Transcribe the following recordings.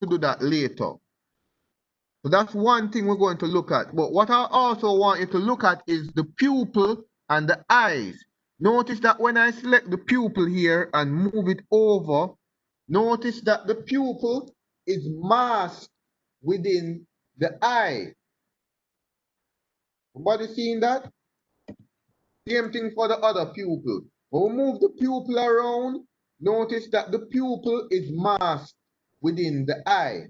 to do that later. So that's one thing we're going to look at. But what I also want you to look at is the pupil and the eyes. Notice that when I select the pupil here and move it over, notice that the pupil is masked within the eye. Everybody seeing that? Same thing for the other pupil. When we move the pupil around, notice that the pupil is masked within the eye.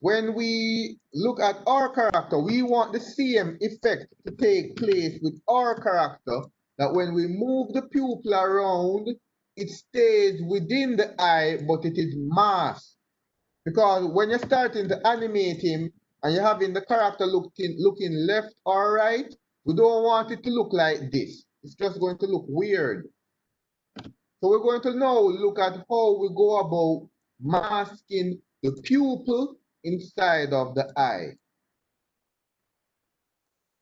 When we look at our character, we want the same effect to take place with our character, that when we move the pupil around, it stays within the eye, but it is masked. Because when you're starting to animate him and you're having the character looking left or right, we don't want it to look like this. It's just going to look weird. So we're going to now look at how we go about masking the pupil inside of the eye.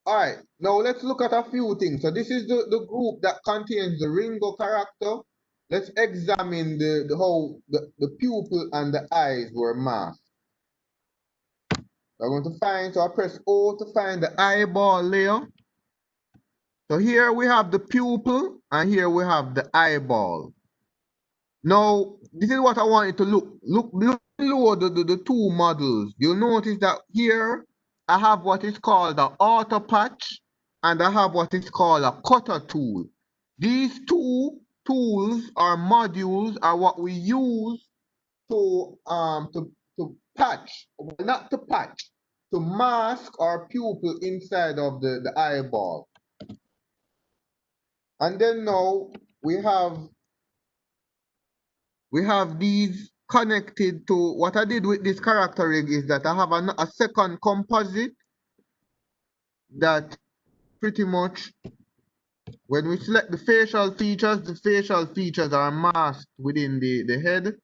All right, now let's look at a few things. So this is the group that contains the Ringo character. Let's examine how the pupil and the eyes were masked. I'm going to find, so I press O to find the eyeball layer. So here we have the pupil and here we have the eyeball. Now, this is what I want you to look below the two models. You'll notice that here I have what is called an auto patch and I have what is called a cutter tool. These two tools or modules are what we use to patch, not to patch, to mask our pupil inside of the eyeball. And then now we have these connected to, what I did with this character rig is that I have a second composite that pretty much, when we select the facial features are masked within the head.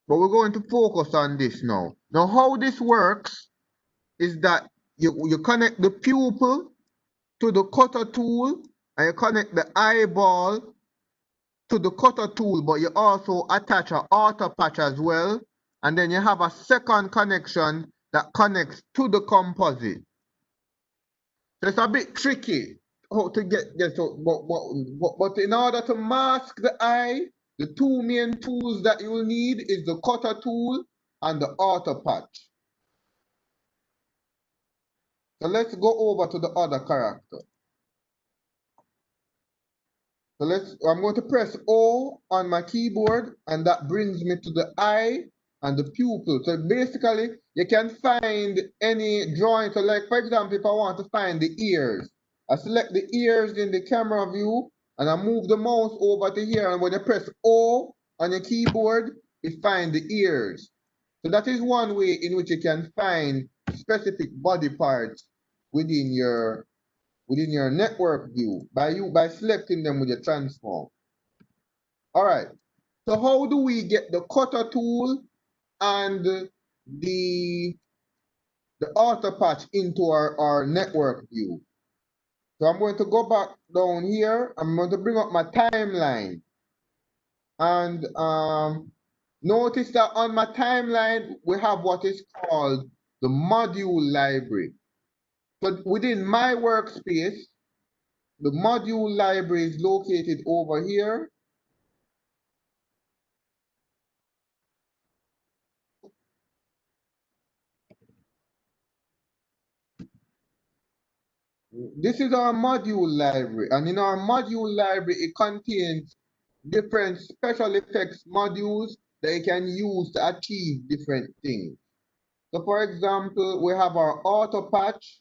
But we're going to focus on this now. Now how this works is that you connect the pupil to the cutter tool and you connect the eyeball to the cutter tool, but you also attach an auto patch as well, and then you have a second connection that connects to the composite. So it's a bit tricky how to get this, but in order to mask the eye, the two main tools that you will need is the cutter tool and the auto patch. So let's go over to the other character. So I'm going to press O on my keyboard and that brings me to the eye and the pupil. So basically you can find any drawing. So like for example, if I want to find the ears, I select the ears in the camera view and I move the mouse over to here, and when you press O on your keyboard, it finds the ears. So that is one way in which you can find specific body parts within your network view by selecting them with your transform. All right. So how do we get the cutter tool and the auto patch into our network view? So I'm going to go back down here. I'm going to bring up my timeline. And notice that on my timeline, we have what is called the module library. But within my workspace, the module library is located over here. This is our module library, and in our module library, it contains different special effects modules that you can use to achieve different things. So for example, we have our auto patch,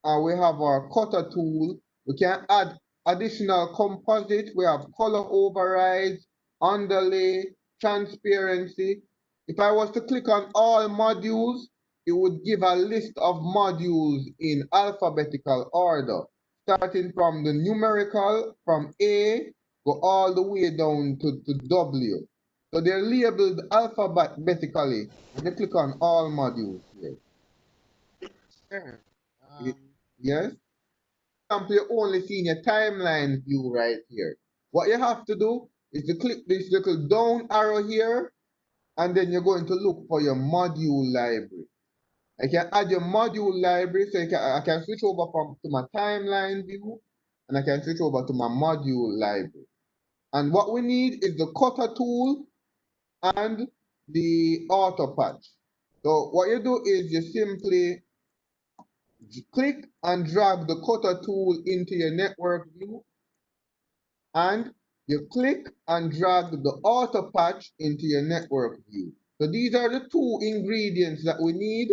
and we have our cutter tool. We can add additional composite. We have color overrides, underlay, transparency. If I was to click on all modules, it would give a list of modules in alphabetical order, starting from the numerical, from A, go all the way down to W. So they're labeled alphabetically when you click on all modules here. Sure. Yes? For example, you're only seeing your timeline view right here. What you have to do is to click this little down arrow here, and then you're going to look for your module library. I can add your module library, so I can switch over to my timeline view, and I can switch over to my module library. And what we need is the cutter tool and the auto patch. So what you do is you simply click and drag the cutter tool into your network view, and you click and drag the auto patch into your network view. So these are the two ingredients that we need.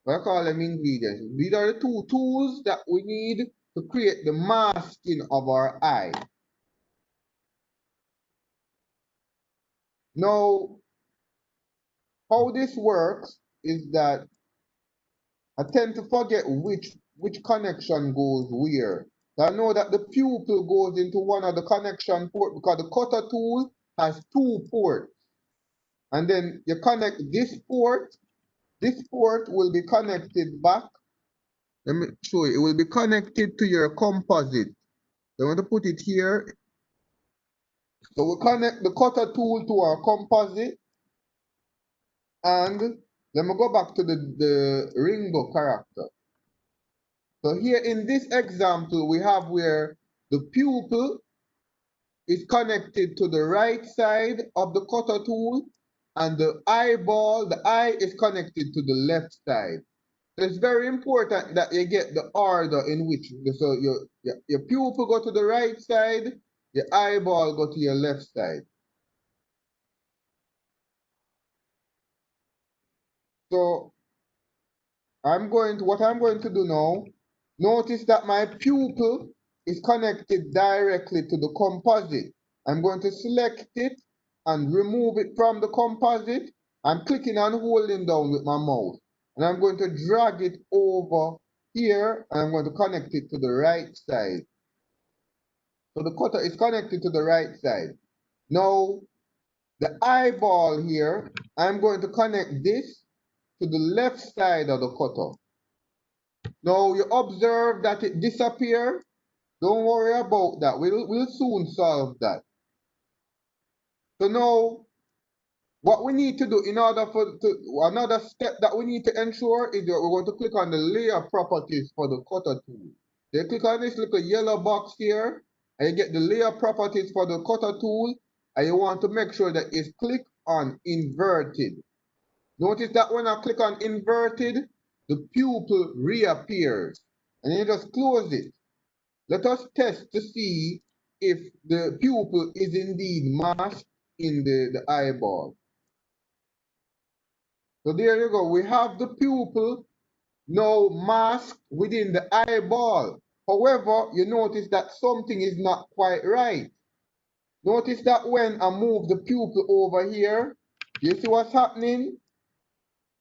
I call them ingredients. These are the two tools that we need to create the masking of our eye. Now, how this works is that I tend to forget which connection goes where. So I know that the pupil goes into one of the connection port because the cutter tool has two ports. And then you connect this port. This port will be connected back. Let me show you. It will be connected to your composite. So I want to put it here. So we connect the cutter tool to our composite. And let me go back to the Ringo character. So here in this example, we have where the pupil is connected to the right side of the cutter tool, and the eye is connected to the left side. So it's very important that you get the order in which, so your pupil go to the right side, your eyeball go to your left side. So what I'm going to do now, notice that my pupil is connected directly to the composite. I'm going to select it and remove it from the composite. I'm clicking and holding down with my mouse. And I'm going to drag it over here, and I'm going to connect it to the right side. So the cutter is connected to the right side. Now, the eyeball here, I'm going to connect this to the left side of the cutter. Now you observe that it disappeared. Don't worry about that. We'll soon solve that. So now what we need to do in order another step that we need to ensure is that we're going to click on the layer properties for the cutter tool. You click on this little yellow box here, and you get the layer properties for the cutter tool, and you want to make sure that it's click on inverted. Notice that when I click on inverted, the pupil reappears. And you just close it. Let us test to see if the pupil is indeed masked in the eyeball. So there you go. We have the pupil now masked within the eyeball. However, you notice that something is not quite right. Notice that when I move the pupil over here, you see what's happening?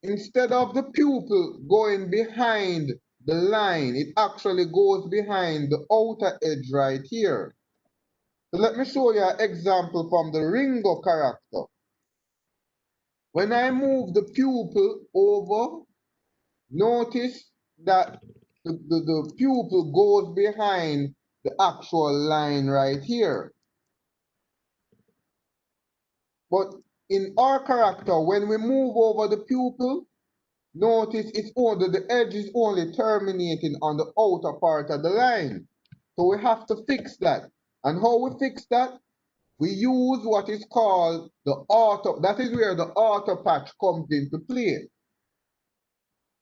Instead of the pupil going behind the line, it actually goes behind the outer edge right here. So let me show you an example from the Ringo character. When I move the pupil over, notice that the pupil goes behind the actual line right here. But in our character, when we move over the pupil, notice the edge is only terminating on the outer part of the line. So we have to fix that. And how we fix that? We use what is called the auto, that is where the auto patch comes into play.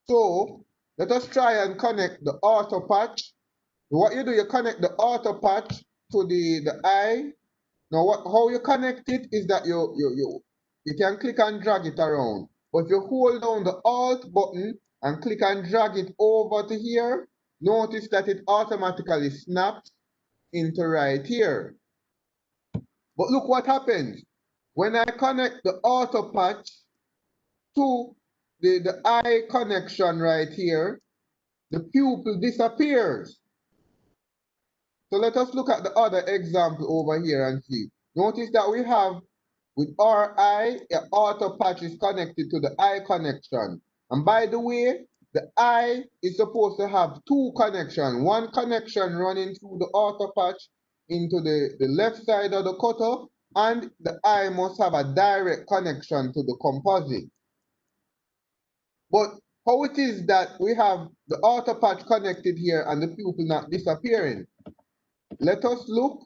So let us try and connect the auto patch. What you do, you connect the auto patch to the eye. Now how you connect it is that you can click and drag it around. But if you hold down the Alt button and click and drag it over to here, notice that it automatically snaps into right here. But look what happens. When I connect the auto patch to the eye connection right here, the pupil disappears. So let us look at the other example over here and see. Notice that we have with our eye, the auto patch is connected to the eye connection. And by the way, the eye is supposed to have two connections. One connection running through the auto patch into the left side of the cutter, and the eye must have a direct connection to the composite. But how it is that we have the outer patch connected here and the pupil not disappearing? Let us look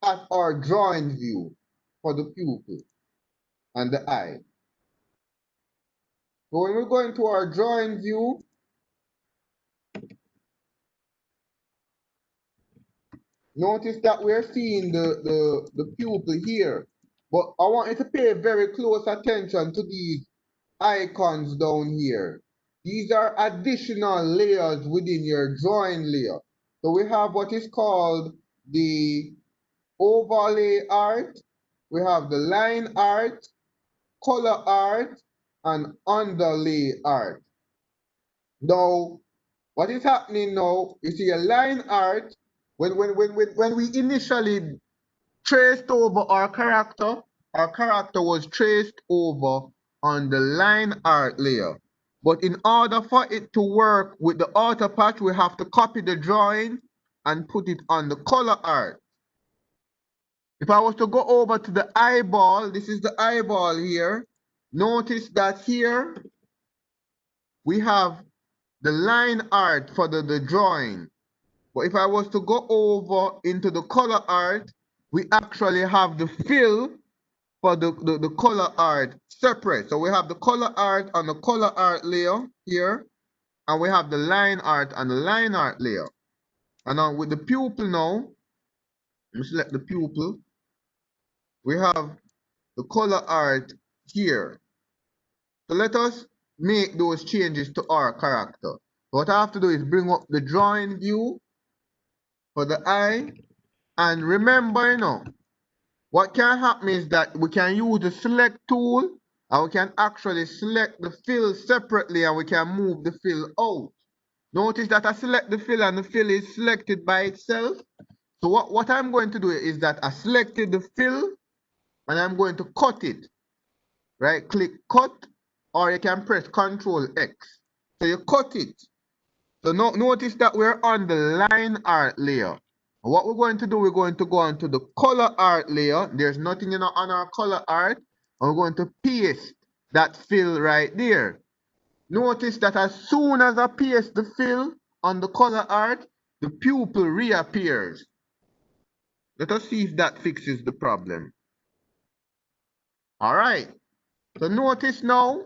at our drawing view for the pupil and the eye. So when we go into our drawing view, notice that we're seeing the pupil here. But I want you to pay very close attention to these icons down here. These are additional layers within your drawing layer. So we have what is called the overlay art, we have the line art, color art, and underlay art. Now, what is happening now, you see a line art, when we initially traced over our character was traced over on the line art layer. But in order for it to work with the outer patch, we have to copy the drawing and put it on the color art. If I was to go over to the eyeball, this is the eyeball here. Notice that here we have the line art for the drawing. But if I was to go over into the color art, we actually have the fill for the color art separate. So we have the color art on the color art layer here, and we have the line art on the line art layer. And now with the pupil now, let me select the pupil. We have the color art here. So let us make those changes to our character. What I have to do is bring up the drawing view for the eye. And remember, you know, what can happen is that we can use the select tool and we can actually select the fill separately and we can move the fill out. Notice that I select the fill and the fill is selected by itself. So what I'm going to do is that I selected the fill and I'm going to cut it. Right click cut, or you can press Ctrl X. So you cut it. So notice that we're on the line art layer. What we're going to do, we're going to go onto the color art layer. There's nothing on our color art. And we're going to paste that fill right there. Notice that as soon as I paste the fill on the color art, the pupil reappears. Let us see if that fixes the problem. All right. So notice now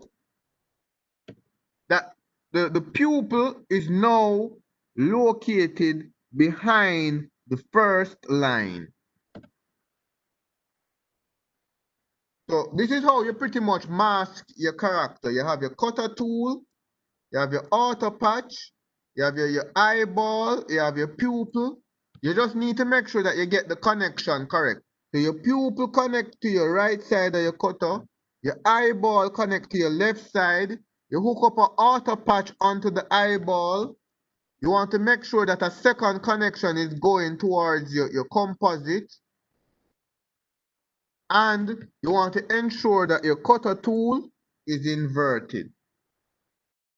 that the pupil is now located behind the first line. So this is how you pretty much mask your character. You have your cutter tool, you have your auto patch, you have your eyeball, you have your pupil. You just need to make sure that you get the connection correct. So your pupil connect to your right side of your cutter, your eyeball connect to your left side, you hook up an auto patch onto the eyeball. You want to make sure that a second connection is going towards your composite. And you want to ensure that your cutter tool is inverted.